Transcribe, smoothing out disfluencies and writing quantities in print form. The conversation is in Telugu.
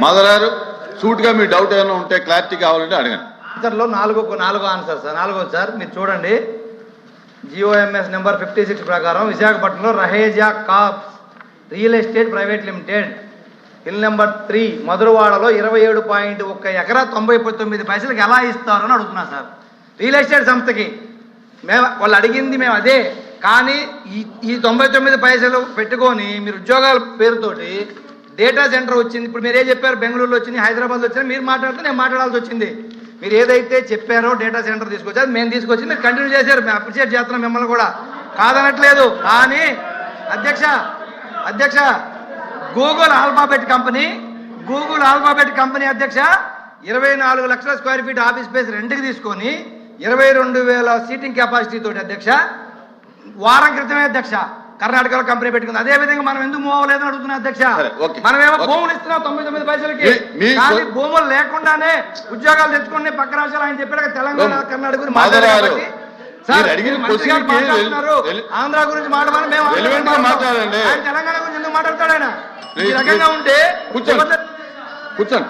మాధవరారు సూట్గా మీ డౌట్ ఏమైనా ఉంటే క్లారిటీ కావాలంటే అడగండి. ఆన్సర్లో నాలుగో ఆన్సర్ సార్, నాలుగోది సార్ మీరు చూడండి. జిఓఎంఎస్ నెంబర్ 56 ప్రకారం విశాఖపట్నంలో రహేజా కాప్స్ రియల్ ఎస్టేట్ ప్రైవేట్ లిమిటెడ్ ఇల్ నెంబర్ 3 మధురవాడలో 27.1 ఎకరా 99 పైసలకు ఎలా ఇస్తారు అని అడుగుతున్నా సార్. రియల్ ఎస్టేట్ సంస్థకి వాళ్ళు అడిగింది మేము అదే, కానీ ఈ 99 పైసలు పెట్టుకొని మీరు ఉద్యోగాల పేరుతోటి డేటా సెంటర్ వచ్చింది. ఇప్పుడు మీరే చెప్పారు బెంగళూరులో వచ్చింది, హైదరాబాద్లో వచ్చింది, మీరు మాట్లాడితే నేను మాట్లాడాల్సి వచ్చింది. మీరు ఏదైతే చెప్పారో డేటా సెంటర్ తీసుకొచ్చారు, మేము తీసుకొచ్చి మీరు కంటిన్యూ చేశారు, మేము అప్రిషియేట్ చేస్తున్నాం మిమ్మల్ని కూడా, కాదనట్లేదు. కానీ అధ్యక్ష గూగుల్ ఆల్ఫాబెట్ కంపెనీ అధ్యక్ష 24 లక్షల స్క్వేర్ ఫీట్ ఆఫీస్ స్పేస్ రెంట్కి తీసుకొని 22,000 సీటింగ్ కెపాసిటీ తోటి అధ్యక్ష వారం క్రితమే అధ్యక్ష కర్ణాటకలో కంపెనీ పెట్టుకుంది. అదే విధంగా మనం ఎందుకు మూవ్ అవ్వలేదని అడుగుతున్నా అధ్యక్ష. మనమేమో భూములు ఇస్తున్నాం 99 పైసలకి, కానీ భూములు లేకుండానే ఉద్యోగాలు తెచ్చుకుని పక్క రాష్ట్రాలు ఆయన చెప్పారు తెలంగాణ కర్ణాటక గురించి మాట్లాడారు. ఆంధ్ర గురించి మాట్లాడాలి, మేము తెలంగాణ గురించి ఎందుకు మాట్లాడతాడు ఆయన? ఈ రకంగా ఉంటే కూర్చోండి.